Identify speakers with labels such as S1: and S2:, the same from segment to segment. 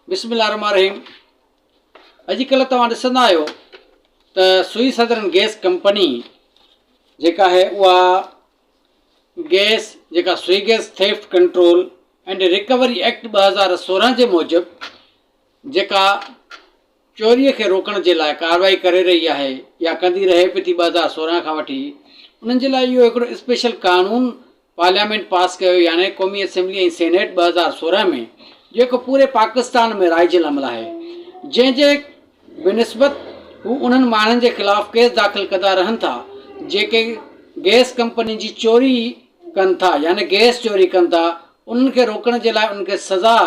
S1: बिस्मिल्लाहिर्रहमानिर्रहीम। अॼुकल्ह तव्हां ॾिसंदा आहियो त सुई सदरन गैस कंपनी जेका है उहा गैस जेका सुई gas theft control and recovery act 2016 जे मूजिबि जेका चोरीअ खे रोकण जे लाइ कार्रवाई करे रही आहे या कंदी रहे पई थी 2016 खां वठी, उन्हनि जे लाइ इहो हिकिड़ो स्पेशल कानून पार्लियामेंट पास कयो, यानी क़ौमी असेंबली ऐं सेनेट 2016 में, जेको पूरे पाकिस्तान में राइजियल अमल आहे, जंहिंजे बिनिस्बत हू उन्हनि माण्हुनि जे ख़िलाफ़ केस दाख़िल कंदा रहनि था जेके गैस कंपनी जी चोरी कनि था, यानी गैस चोरी कनि था। उन्हनि खे रोकण जे लाइ, उन्हनि खे सज़ा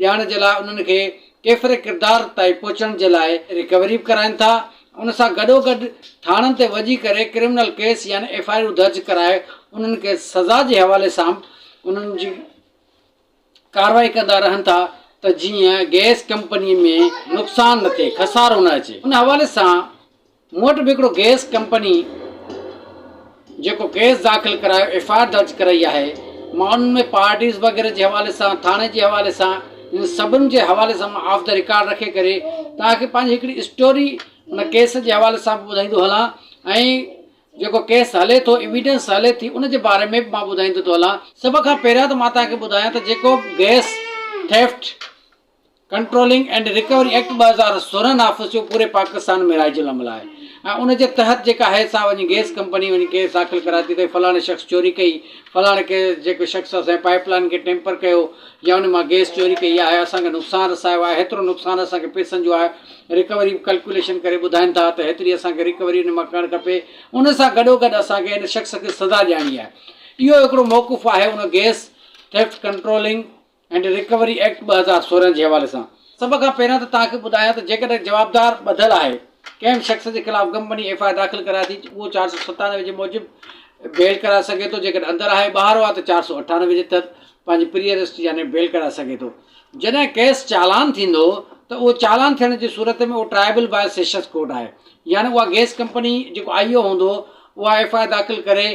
S1: ॾियण जे लाइ, उन्हनि खे केफ़रे किरदार ताईं पहुचण जे लाइ रिकवरी बि कराइनि था। उन सां गॾोगॾु थाणनि ते वञी करे क्रिमिनल केस यानी FIR दर्ज कराए उन्हनि खे सज़ा जे हवाले सां उन्हनि जी कार्रवाई कंदा रहनि था त जीअं गैस कंपनीअ में नुक़सानु न थिए, खसारो न अचे। उन हवाले सां मूं वटि बि हिकिड़ो गैस कंपनी जेको केस दाख़िल करायो, FIR दर्ज कराई आहे, मां उन्हनि में पार्टीज़ वग़ैरह जे हवाले सां, थाणे जे हवाले सां, इन सभिनि जे हवाले सां मां ऑफ द रिकॉर्ड रखे करे तव्हांखे पंहिंजी हिकिड़ी स्टोरी उन केस जे हवाले सां बि ॿुधाईंदो हलां, ऐं जेको केस हले थो, एविडेंस हले थी, उन जे बारे में बि मां ॿुधाईंदो थो हलां। सभ खां पहिरियां त मां तव्हांखे ॿुधायां त जेको gas theft controlling and recovery act 2016 नाफ़िज़ जो पूरे पाकिस्तान में राइजियल अमल आहे, ऐं उन जे तहत जेका आहे सा वञी गैस कंपनी वञी केस दाख़िल कराए थी त फलाणे शख़्स चोरी कई, फलाणे के जेको शख़्स असांजे पाइपलाइन खे टेम्पर कयो या उन मां गैस चोरी कई आहे, असांखे नुक़सानु रसायो आहे, हेतिरो नुक़सानु असांखे पैसनि जो आहे, रिकवरी कैलकुलेशन करे ॿुधाइनि था त हेतिरी असांखे रिकवरी उन मां करणु खपे। उन सां गॾोगॾु असांखे हिन शख़्स खे सज़ा ॾियणी आहे। इहो हिकिड़ो मौक़ुफ़ आहे उन gas theft controlling and recovery act 2016 जे हवाले सां। सभ खां पहिरियां त तव्हांखे ॿुधायां त जेकॾहिं जवाबदार ॿधलु आहे, कंहिं शख़्स जे ख़िलाफ़ु कंपनी FIR दाख़िल कराए थी, उहो 497 जे मूजिबि बेल कराए सघे थो। जेकॾहिं अंदरि आहे, ॿाहिरि आहे त 498 जे तहत पंहिंजी प्री अरेस्ट यानी बेल कराए सघे थो। जॾहिं केस चालान थींदो त उहो चालान थियण जी सूरत में उहो ट्राइबल बाय सेशंस कोर्ट आहे, यानी उहा गैस कंपनी जेको IO हूंदो उहा FIR दाख़िल करे,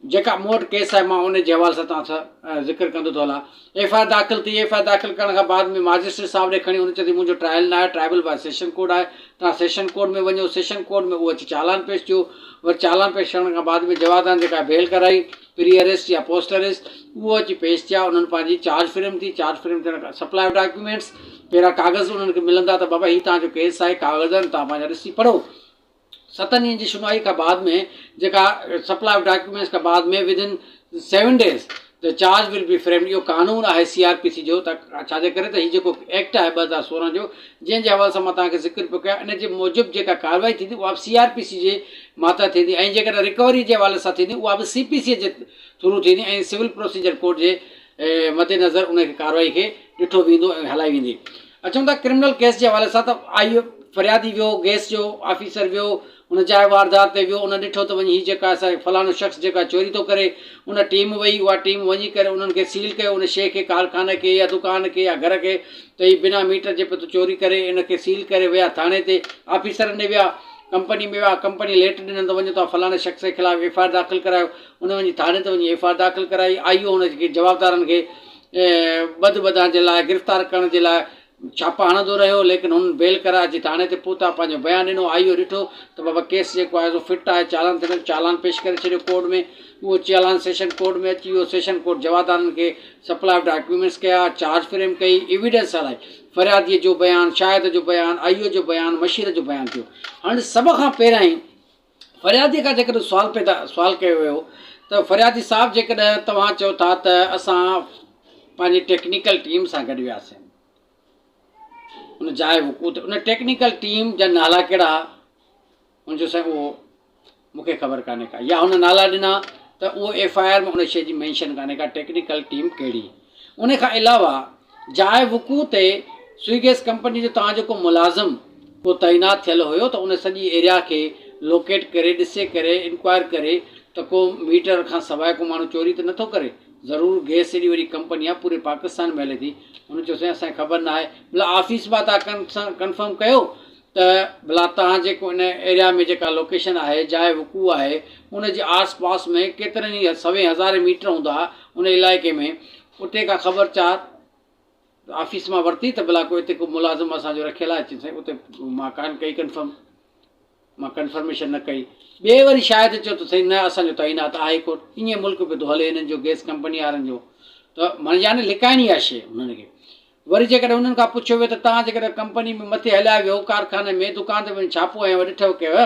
S1: जेका मूं वटि केस आहे मां उन जे हवाले सां तव्हां सां ज़िक्र कंदो थो हलां। FIR दाख़िल थी, FIR दाख़िल करण खां बाद में मजिस्ट्रेट साहिब ॾे खणी, उन चए थी मुंहिंजो ट्रायल न आहे, ट्राइबल बाय सेशन कोर्ट आहे, तव्हां सेशन कोर्ट में वञो। सेशन कोर्ट में उहो अची चालान पेश थियो, वरी चालान पेश करण खां बाद में जवाबदार जेका बेल कराई, प्री अरेस्ट या पोस्ट अरेस्ट, उहो अची पेश थिया। उन्हनि पंहिंजी चार्ज फ्रेम थी, चार्ज फ्रेम थियण खां सप्लाई डॉक्यूमेंट्स, पहिरियां कागज़ उन्हनि खे मिलंदा त बाबा हीउ तव्हांजो केस आहे, कागज़ आहिनि, तव्हां पंहिंजा ॾिसी पढ़ो। 7 ॾींहंनि जी सुनवाई खां बाद में जेका सप्लाई डॉक्यूमेंट्स खां बाद में within 7 days the charge will be framed. इहो कानून आहे CRPC जो, त छाजे करे त हीउ जेको एक्ट आहे 2016 जो, जंहिंजे हवाले सां मां तव्हांखे ज़िक्र पियो कयां, इन जे मूजिबि जेका कार्रवाई थींदी उहा बि CRPC जे माता थींदी, ऐं जेकॾहिं रिकवरी जे हवाले सां थींदी उहा बि CPC जे थ्रू थींदी, ऐं सिविल प्रोसीजर कोर्ट जे मद्देनज़र उन कार्रवाई खे ॾिठो वेंदो ऐं हलाई वेंदी। अचूं था क्रिमिनल केस जे हवाले सां, त IO फरियादी वियो, गैस जो ऑफिसर वियो, उन जाइ वारदात ते वियो, उन ॾिठो त वञी हीअ जेका असांखे फलाणो शख़्स जेका चोरी थो करे, उन टीम वई, उहा टीम वञी करे उन्हनि खे सील कयो, उन शइ खे, कारखाने खे या दुकान खे या घर खे, त हीअ बिना मीटर जे पियो चोरी करे, इन खे सील करे विया थाणे ते, ऑफिसर ॾे विया, कंपनी में विया, कंपनी लेट ॾिननि त वञो तव्हां फलाणे शख़्स जे ख़िलाफ़ु FIR दाख़िल करायो। उन वञी थाणे ते वञी FIR दाख़िल कराई। IO उन खे जवाबदारनि खे ॿधण जे लाइ, गिरफ़्तार करण जे लाइ छापा हणंदो रहियो, लेकिन हुननि बेल कराए अची थाणे ते पहुता, पंहिंजो बयानु ॾिनो। IO ॾिठो त बाबा केस जेको आहे सो फिट आहे, चालान थियण, चालान पेश करे छॾियो कोर्ट में। उहो चालान सेशन कोर्ट में अची वियो। सेशन कोर्ट जवाबदारनि खे सप्लाई डॉक्यूमेंट्स कया, चार्ज फ्रेम कई, एविडेंस हलाई, फरियादीअ जो बयानु, शाहिद जो बयानु, IO जो बयानु, मशीर जो बयानु थियो। हाणे सभ खां पहिरियां ई फरियादीअ खां जेकॾहिं सुवाल कयो वियो त फरियादी साहिबु, जेकॾहिं तव्हां चओ था त असां पंहिंजी टेक्निकल टीम सां गॾु वियासीं उन जाइ वक़ूत, उन टेक्निकल टीम जा नाला कहिड़ा, हुनजो साईं उहो मूंखे ख़बर कान्हे का, या हुन नाला ॾिना त उहो FIR में उन शइ जी मेंशन कान्हे का, टेक्निकल टीम कहिड़ी। उन खां अलावा जाइ वक़ू ते सुई गैस कंपनी जो तव्हां जेको मुलाज़िम को तैनात थियल हुयो, त उन सॼी एरिया खे लोकेट करे, ॾिसे करे, इंक्वायर करे त को मीटर खां सवाइ को माण्हू चोरी त नथो करे। ज़रूरु गैस एॾी वॾी कंपनी आहे, पूरे पाकिस्तान में हले थी। हुन चयो साईं असांखे ख़बर न आहे, भला ऑफिस मां तव्हां कंफर्म कयो त भला तव्हां जेको इन एरिया में जेका लोकेशन आहे, जाइ वक़ू आहे, उन जे आस पास में केतिरनि ई 100,000 मीटर हूंदा उन इलाइक़े में, उते का ख़बरचार ऑफिस मां वरिती त भला को हिते को मुलाज़िम असांजो रखियल आहे, अचे साईं उते मां कान कई मां कंफर्मेशन न कई। ॿिए वरी शायदि चयो त साईं न असांजो तइनात आहे कोन। ईअं मुल्क बि थो हले हिननि जो गैस कंपनी वारनि जो, त माना यानी लिकाइणी आहे शइ हुननि खे। वरी जेकॾहिं उन्हनि खां पुछियो वियो त तव्हां जेकॾहिं कंपनी में मथे हलिया वियो कारखाने में दुकान ते वञी छापो ऐं ॾिठो कयव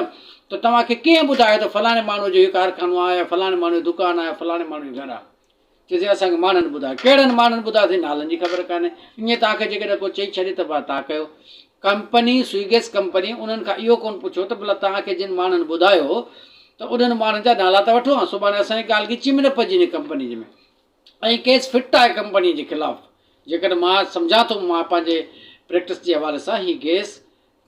S1: त तव्हांखे कीअं ॿुधायो त फलाणे माण्हू जो इहो कारखानो आहे या फलाणे माण्हू जो दुकानु आहे, फलाणे माण्हू जो घरु आहे? चइजे असांखे माण्हुनि ॿुधायो। कहिड़नि माण्हुनि ॿुधायोसीं? नालनि जी ख़बर कान्हे। ईअं तव्हांखे जेकॾहिं को चई छॾे त तव्हां कयो। कंपनी स्वीगेस कंपनी उन्हनि खां इहो कोन पुछो त भला तव्हांखे जिन माण्हुनि ॿुधायो त उन्हनि माण्हुनि जा नाला त वठो, सुभाणे असांजी ॻाल्हि ॻिची में न पइजी कंपनी जे में, ऐं केस फिट आहे कंपनी जे ख़िलाफ़ु। जेकॾहिं मां सम्झां थो, मां पंहिंजे प्रैक्टिस जे हवाले सां, ही गैस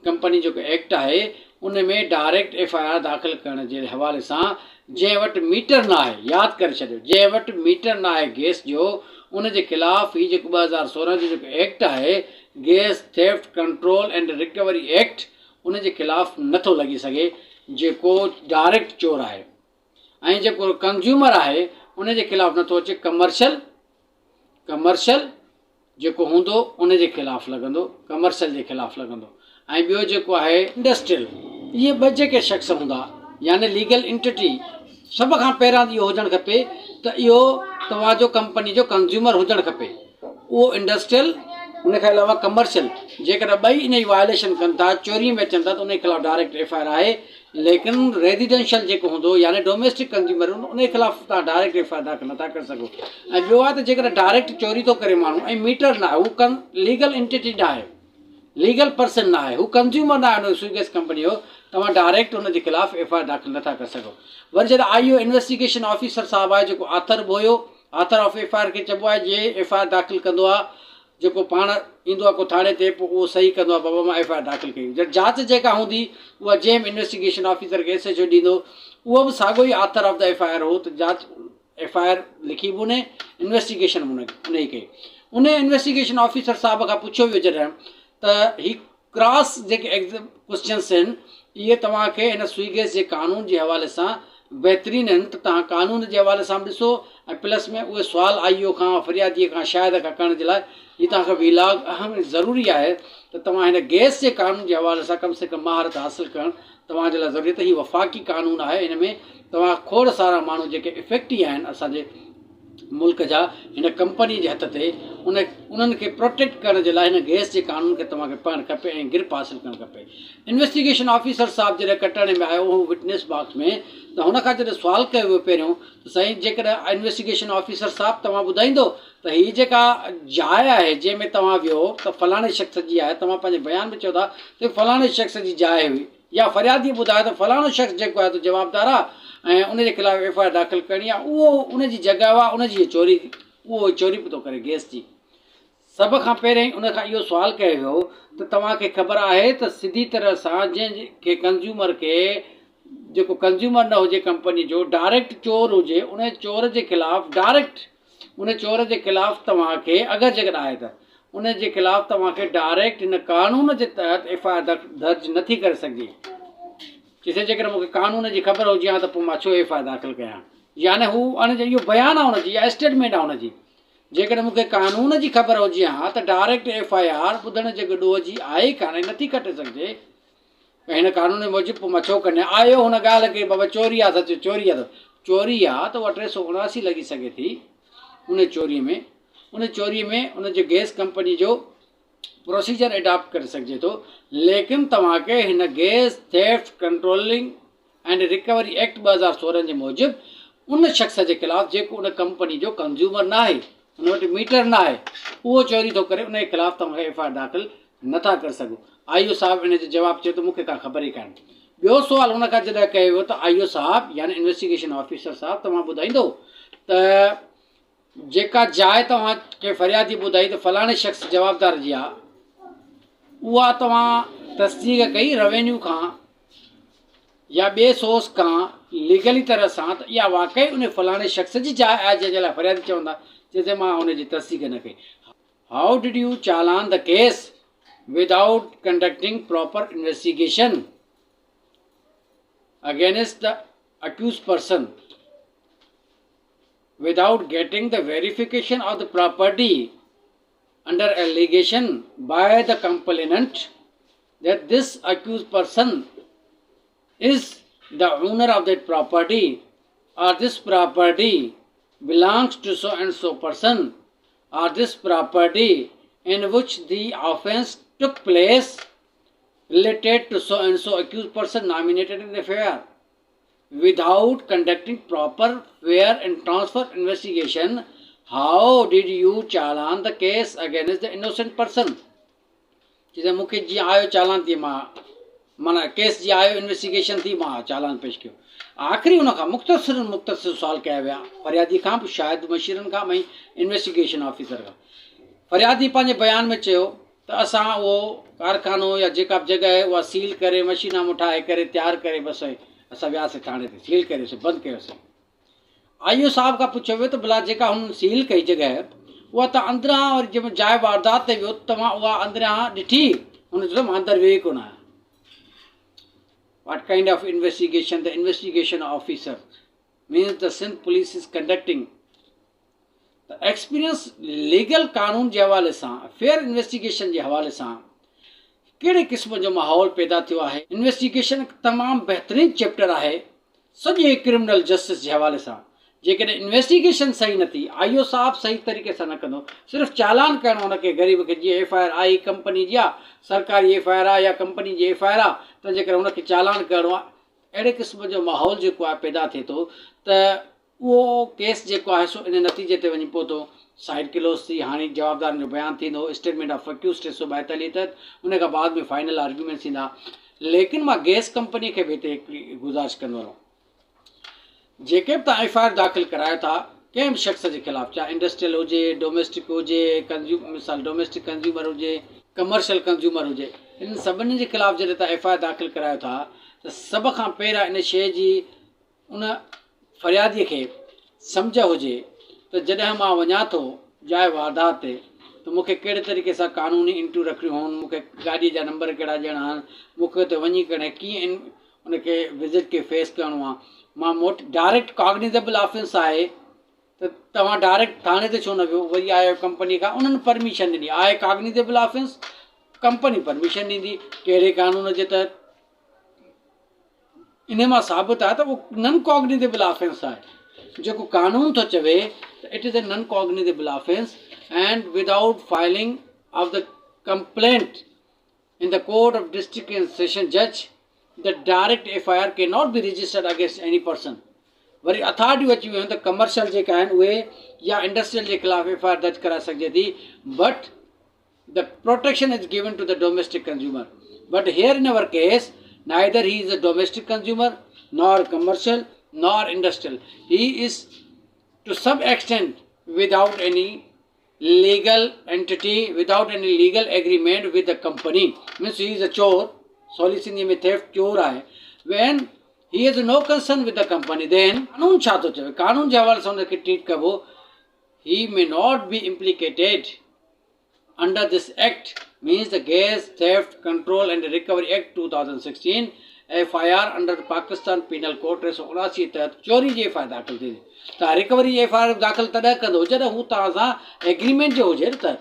S1: कंपनी जेको एक्ट आहे उन में डायरेक्ट FIR दाख़िल करण जे हवाले सां जंहिं वटि मीटर न आहे, यादि करे छॾियो, जंहिं वटि मीटर न आहे गैस जो, उन जे ख़िलाफ़ु हीउ जेको 2016 जो जेको एक्ट आहे gas theft control and recovery act, उन जे ख़िलाफ़ु नथो लॻी सघे जेको डायरेक्ट चोर आहे। ऐं जेको कंज्यूमर आहे उन जे ख़िलाफ़ु नथो अचे। कमर्शियल जेको हूंदो उन जे ख़िलाफ़ु लॻंदो, कमर्शियल जे ख़िलाफ़ु लॻंदो। ऐं ॿियो जेको आहे इंडस्ट्रियल, इहे ॿ जेके शख़्स हूंदा यानी लीगल एंटिटी, सभ खां पहिरां इहो हुजणु खपे त इहो तव्हांजो कंपनी जो कंज्यूमर हुजणु खपे, उहो इंडस्ट्रियल, उन खां अलावा कमर्शियल। जेकॾहिं ॿई इन जी वायलेशन कनि था, चोरीअ में अचनि था, त उन जे ख़िलाफ़ु डायरेक्ट FIR आहे। लेकिन रेजिडेंशियल जेको हूंदो यानी डोमेस्टिक कंज्यूमर उन जे ख़िलाफ़ु तव्हां डायरेक्ट FIR दाख़िल नथा करे सघो। ऐं ॿियो आहे त जेकॾहिं डायरेक्ट चोरी थो करे माण्हू ऐं मीटर न आहे, हू लीगल एंटिटी न आहे, लीगल पर्सन न आहे, हू कंज्यूमर न आहे उन स्वीगेस कंपनी जो, तव्हां डायरेक्ट उन जे ख़िलाफ़ु FIR दाख़िल नथा करे सघो। वरी जॾहिं IO इन्वेस्टिगेशन ऑफिसर साहिबु आहे जेको आथर बि हुयो, आथर ऑफ FIR खे चइबो आहे, जे FIR दाख़िल कंदो आहे, जेको पाण ईंदो आहे को थाणे ते, पोइ उहो सही कंदो आहे, बाबा मां FIR दाख़िल कई। जॾहिं जांच जेका हूंदी उहा जेम इन्वेस्टिगेशन ऑफिसर खे SHO ॾींदो, उहो बि साॻियो ई आथर ऑफ द FIR हो, त जांच FIR लिखी बि उन, इन्वेस्टिगेशन बि उन ई कई। उन इन्वेस्टिगेशन ऑफिसर साहिब खां पुछियो वियो जॾहिं त ही क्रॉस जेके क्वेश्चन्स आहिनि इहे तव्हांखे हिन स्वीगेस जे कानून जे हवाले सां बहितरीनु आहिनि, त तव्हां कानून जे हवाले सां बि ॾिसो, ऐं प्लस में उहे सुवाल IO खां, फ़रियादीअ खां, शायदि खां करण जे लाइ हीअ तव्हांखे विलाग अहम ज़रूरी आहे त तव्हां हिन गैस जे कानून जे हवाले सां कम से कम महारत हासिलु करणु तव्हांजे लाइ ज़रूरी आहे। त हीउ वफ़ाक़ी कानून आहे, हिन में तव्हां खोड़ सारा माण्हू जेके इफेक्टी आहिनि असांजे मुल्क जा हिन कंपनी जे हथ ते, उन्हनि खे प्रोटेक्ट करण जे लाइ हिन गैस जे कानून खे तव्हांखे पढ़णु खपे ऐं गिरफ़ हासिलु करणु खपे। इन्वेस्टिगेशन ऑफिसर साहिबु जॾहिं कटण में आयो, उहो विटनेस बॉक्स में, त हुन खां जॾहिं सुवालु कयो वियो पहिरियों त साईं जेकॾहिं इन्वेस्टिगेशन ऑफिसर साहिबु तव्हां ॿुधाईंदो त हीअ जेका जाइ आहे जंहिंमें तव्हां वियो त फलाणे शख़्स जी आहे, तव्हां पंहिंजे बयान में चओ था त फलाणे शख़्स जी जाइ हुई, या फ़रियादी ॿुधायो त फलाणो शख़्स जेको आहे त जवाबदार आहे ऐं उन जे ख़िलाफ़ु FIR दाख़िल करणी आहे, उहो उन जी जॻह आहे, उन जी चोरी, उहो चोरी बि थो करे गैस जी। सभ खां पहिरियों ई उन खां इहो सुवालु कयो वियो त तव्हांखे ख़बर आहे त सिधी तरह सां जंहिंखे कंज्यूमर खे, जेको कंज्यूमर न हुजे कंपनी जो, डायरेक्ट चोर हुजे, उन चोर जे ख़िलाफ़ु डायरेक्ट उन चोर जे ख़िलाफ़ु तव्हांखे अगरि जेकॾहिं आहे त उन जे ख़िलाफ़ु तव्हांखे डायरेक्ट हिन कानून जे तहत FIR दर्ज नथी करे सघिजे। जिते जेकॾहिं मूंखे कानून जी ख़बर हुजे हा त पोइ मां छो FIR दाख़िल कयां, यानी हू हाणे इहो बयानु आहे हुनजी या स्टेटमेंट आहे हुनजी। जेकॾहिं मूंखे कानून जी ख़बर हुजे हा त डायरेक्ट FIR ॿुधण जे ॾोह जी आहे ई कान्हे, नथी कटे सघिजे हिन कानून मूजिबि, पोइ मां छो कयां। आयो हुन ॻाल्हि खे बाबा चोरी आहे, सच चोरी आहे, चोरी आहे त उहा 379 लॻी सघे थी उन चोरीअ में उन जे गैस कंपनी जो प्रोसीजर एडॉप्ट करे सघिजे थो। लेकिन तव्हांखे हिन gas theft controlling and recovery act 2016 जे मूजिबि उन शख़्स जे ख़िलाफ़ु जेको उन कंपनी जो कंज्यूमर न आहे, उन वटि मीटर न आहे, उहो चोरी थो करे, उन जे ख़िलाफ़ु तव्हांखे FIR दाख़िल नथा करे सघो। IO साहिबु इन जो जवाबु चयो त मूंखे का ख़बर ई कान्हे। ॿियो सुवालु हुन खां जॾहिं कयो वियो त IO साहिबु यानी इन्वेस्टिगेशन ऑफिसर साहिबु तव्हां ॿुधाईंदो त जेका जाइ तव्हांखे फ़रियादी ॿुधाई त फलाणे शख़्स जवाबदार जी आहे, उहा तव्हां तस्दीक कई रेवेन्यू खां या ॿिए सोर्स खां लीगली तरह सां त इहा वाक़ई उन फलाणे शख़्स जी जाइ आहे जंहिंजे लाइ फ़रियादी चवंदा, जंहिंते मां हुनजी तस्दीक न कई। How did you challan the case without conducting proper investigation against the accused person, without getting the verification of the property under allegation by the complainant that this accused person is the owner of that property, or this property belongs to so and so person, or this property in which the offense took place related to so and so accused person nominated in the affair, without conducting proper, fair and transfer investigation, how did you challan the case against the innocent person? जिसे मूंखे जीअं आयो चालान थी मां माना case जी आयो investigation थी मां चालान पेश कयो। आख़िरी उन खां मुख़्तसिर सुवाल कया विया फरियादी खां बि शायदि मशीरनि खां ऐं इन्वेस्टिगेशन ऑफिसर खां। फरियादी पंहिंजे बयान में चयो त असां उहो कारखानो या जेका बि जॻह आहे उहा सील करे मशीना मुठाए करे तयारु करे बसि असां वियासीं थाणे ते सील कयोसीं बंदि कयोसीं। आई ओ साहब खां पुछियो वियो त भला जेका हुन सील कई जॻह उहा त अंदरां वरी जंहिंमहिल जाइ वारदात ते वियो तव्हां उहा अंदरां ॾिठी? हुन चयो मां अंदरि वेही कोन आहियां। What kind of investigation? The investigation officer means the Sindh police is conducting. The experience legal कानून जे हवाले सां फेयर इन्वेस्टिगेशन जे हवाले सां कहिड़े क़िस्म जो माहौल पैदा थियो आहे। इन्वेस्टिगेशन तमामु बहितरीनु चैप्टर आहे सॼे क्रिमिनल जस्टिस जे हवाले सां। जेकॾहिं इन्वेस्टिगेशन सही न थी, आई ओ साहब सही तरीक़े सां न कंदो, सिर्फ़ु चालान करणो हुनखे ग़रीब खे, जीअं एफ आई आर आई कंपनी जी आहे, सरकारी एफ आई आर आहे या कंपनी जी एफ आई आर आहे, त जेकर हुनखे चालान करणो आहे, अहिड़े क़िस्म जो माहौल जेको आहे पैदा थिए थो त उहो केस जेको आहे सो इन नतीजे ते वञी पहुतो साइड क्लोज़ थी। हाणे जवाबदारनि जो बयानु थींदो, स्टेटमेंट ऑफ अक्यूज़ 342 तहत, उन खां बाद में फाइनल आर्ग्यूमेंट थींदा। लेकिन मां गैस कंपनीअ खे बि हिते हिकिड़ी गुज़ारिश कंदो रहूं, जेके बि तव्हां एफ आई आर दाख़िल करायो था कंहिं बि शख़्स जे ख़िलाफ़ु, चाहे इंडस्ट्रियल हुजे, डोमेस्टिक हुजे, मिसाल डोमेस्टिक कंज्यूमर हुजे, कमर्शियल कंज्यूमर हुजे, इन सभिनी जे ख़िलाफ़ु जॾहिं तव्हां एफ आई आर दाख़िल करायो था त सभ खां पहिरियां इन शइ जी उन फरियादीअ खे सम्झ हुजे त जॾहिं मां वञा थो जाइ वारदात ते त मूंखे कहिड़े तरीक़े सां कानूनी इंटू रखिणियूं आहिनि, मूंखे गाॾीअ जा नंबर कहिड़ा ॾियणा आहिनि, मूंखे हुते वञी करे कीअं उनखे विज़िट खे फेस करिणो आहे। मां डायरेक्ट कॉग्निजेबल ऑफेंस आहे त तव्हां डायरेक्ट थाणे ते छो न वियो, वरी आयो कंपनी खां, उन्हनि परमिशन ॾिनी आहे कॉग्निजेबल ऑफेंस, कंपनी परमिशन ॾींदी कहिड़े कानून जे तहत, इन मां साबित आहे त उहो नन कॉग्निजेबल ऑफेंस आहे। जेको कानून थो चवे त इट इज़ ए नन cognizable offence and without filing of the complaint in the court of district and session जज the direct FIR cannot be registered against any person। वरी अथॉरिटी अची वियूं त कमर्शियल जेका आहिनि उहे या इंडस्ट्रियल जे ख़िलाफ़ु FIR दर्ज कराए सघिजे थी, but the protection is given to the domestic consumer. But here in our case neither he is a domestic consumer nor commercial nor industrial, he is to some extent without any legal entity, without any legal agreement with the company, means he is a chore, सॉलिसिंग में theft चोर आहे। when he has no concern with the company, then कानून छा थो चवे, कानून जे हवाले सां हुनखे ट्रीट कबो। he may not be implicated under this act, means the Gas Theft Control and Recovery Act 2016, FIR under the Pakistan Penal Code 379 तहत चोरी जी एफ आई आर दाख़िल थी। तव्हां रिकवरी जी एफ आई आर दाख़िल तॾहिं कंदो जॾहिं हू तव्हां सां एग्रीमेंट जो हुजे त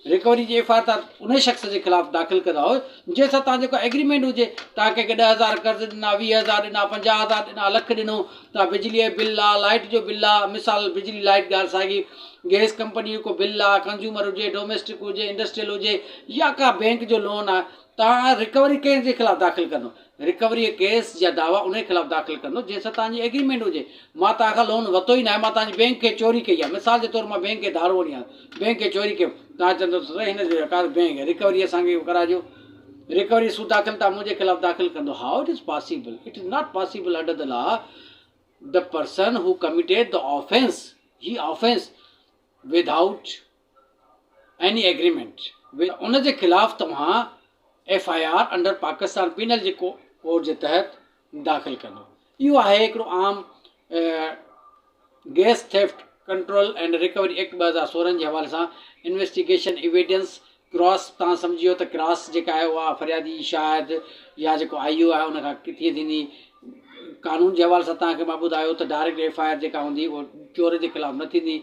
S1: रिकवरी जी एफ आई आर तव्हां उन शख़्स जे ख़िलाफ़ु दाख़िल कंदा हो जंहिंसां तव्हां जेको एग्रीमेंट हुजे, तव्हां कंहिंखे 10,000 कर्ज़ु ॾिना, 20,000 ॾिना, 50,000 ॾिना, लख ॾिनो, तव्हां बिजलीअ जो बिल आहे, लाइट जो बिल आहे, मिसाल बिजली लाइट ॻाल्हि साॻी, गैस कंपनी जो को बिल आहे, कंज्यूमर हुजे, डोमेस्टिक हुजे, इंडस्ट्रियल हुजे, या का बैंक जो लोन आहे, तव्हां रिकवरी केस जे ख़िलाफ़ु दाख़िल कंदो, रिकवरी केस जा दावा उन जे ख़िलाफ़ु दाख़िल कंदो जंहिंसां तव्हांजी एग्रीमेंट हुजे। मां तव्हां खां लोन वरितो ई न आहे, मां तव्हांजी बैंक खे चोरी कई आहे, मिसाल जे तौरु मां बैंक खे धारो वञी आहियां, बैंक खे चोरी कयो, तव्हां चवंदो त हिन जो रिकॉर्ड बैंक रिकवरी असांखे कराइजो, रिकवरी सूद दाख़िल तव्हां मुंहिंजे ख़िलाफ़ु दाख़िल कंदो। How it is possible? It is not possible under the law. The person who committed the offence, he offence without any agreement, उन जे ख़िलाफ़ु तव्हां F I R under Pakistan penal जे कोड जे तहत दाख़िल कंदो। इहो आहे हिकिड़ो आम gas theft control and recovery act 2016 जे हवाले सां इन्वेस्टिगेशन एविडेंस क्रॉस। तव्हां सम्झियो त क्रॉस जेका आहे उहा फरियादी शायदि या जेको आई ओ आहे उन खां कीअं थींदी। कानून जे हवाले सां तव्हांखे मां ॿुधायो त डायरेक्ट एफ आई आर जेका हूंदी उहा चोर जे ख़िलाफ़ु न थींदी,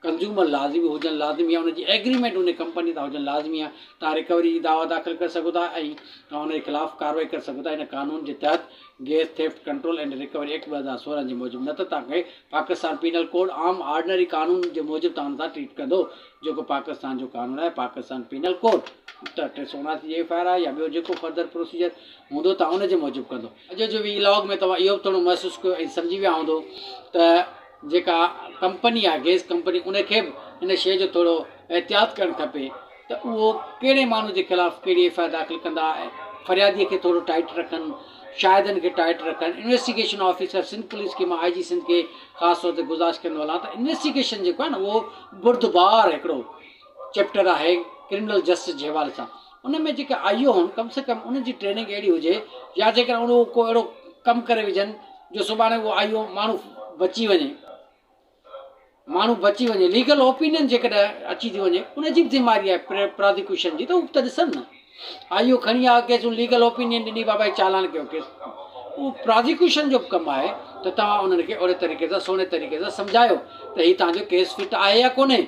S1: कंज्यूमर लाज़मी हुजनि लाज़मी आहे, उनजी एग्रीमेंट उन कंपनी सां हुजनि लाज़मी आहे। तव्हां रिकवरी जी दावा दाख़िल करे सघो था ऐं तव्हां उनजे ख़िलाफ़ु कार्रवाई करे सघो था इन कानून जे तहत gas theft control and recovery act 2016 जे मूजिबि। न त तव्हांखे पाकिस्तान पीनल कोड आम ऑर्डनरी कानून जे मूजिबि तव्हां हुन सां ट्रीट कंदो, जेको पाकिस्तान जो कानून आहे, पाकिस्तान पीनल कोड त 379 जी FIR आहे या ॿियो जेको फर्दर प्रोसीजर हूंदो तव्हां उनजे मूजिबि कंदो। अॼु जो वीलॉग में तव्हां इहो बि थोरो महसूसु कयो ऐं सम्झी विया हूंदो त जेका कंपनी आहे गैस कंपनी उनखे बि हिन शइ जो थोरो एहतियात करणु खपे त उहो कहिड़े माण्हू जे ख़िलाफ़ु कहिड़ी FIR दाख़िल कंदा, फ़रियादीअ खे थोरो टाइट रखनि, शाहिदनि खे टाइट रखनि। इन्वेस्टिगेशन ऑफिसर सिंध पुलिस खे मां IG सिंध खे ख़ासि तौर ते गुज़ारिश कंदो हलां त इन्वेस्टिगेशन जेको आहे न उहो बुर्दबार हिकिड़ो चैप्टर आहे क्रिमिनल जस्टिस जे हवाले सां। उन में जेके IO आहिनि कम से कम उन्हनि जी ट्रेनिंग अहिड़ी हुजे या जेकर उन को अहिड़ो कमु करे विझनि जो सुभाणे उहो IO माण्हू बची वञे, लीगल ओपिनियन जेकॾहिं अची थी वञे उनजी बि ज़िमेवारी आहे प्रोसिक्यूशन जी, त उहो त ॾिसनि न। IO खणी आयो केस, लीगल ओपिनियन ॾिनी बाबा चालान कयो केस, उहो प्रोसिक्यूशन जो बि कमु आहे त तव्हां उन्हनि खे ओहिड़े तरीक़े सां सुहिणे तरीक़े सां सम्झायो त हीउ तव्हांजो केस फिट आहे या कोन्हे।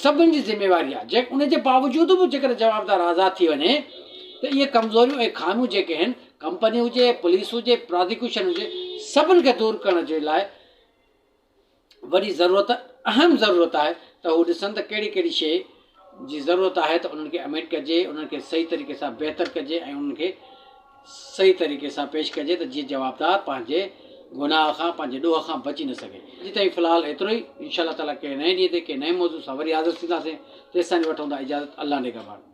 S1: सभिनि जी ज़िमेवारी आहे। जे उनजे बावजूदि बि जेकर जवाबदार आज़ादु थी वञे त इहे कमज़ोरियूं ऐं ख़ामियूं जेके आहिनि, कंपनी हुजे, पुलिस हुजे, प्रोसिक्यूशन हुजे, सभिनि खे दूरि करण जे लाइ वॾी ज़रूरत, अहम ज़रूरत आहे त हू ॾिसनि त कहिड़ी कहिड़ी शइ जी ज़रूरत आहे त उन्हनि खे अमेंड कजे, उन्हनि खे सही तरीक़े सां बहितर कजे ऐं उन्हनि खे सही तरीक़े सां पेश कजे त जीअं जवाबदार पंहिंजे गुनाह खां, पंहिंजे ॾोह खां बची न सघे। अॼु ताईं फ़िलहालु एतिरो ई। इंशाअल्लाह ताला कंहिं नए ॾींहं ते कंहिं नए मौज़ूअ सां वरी हाज़िर थींदासीं। तेसिताईं वठूं था इजाज़त। अल्लाह निगहबान।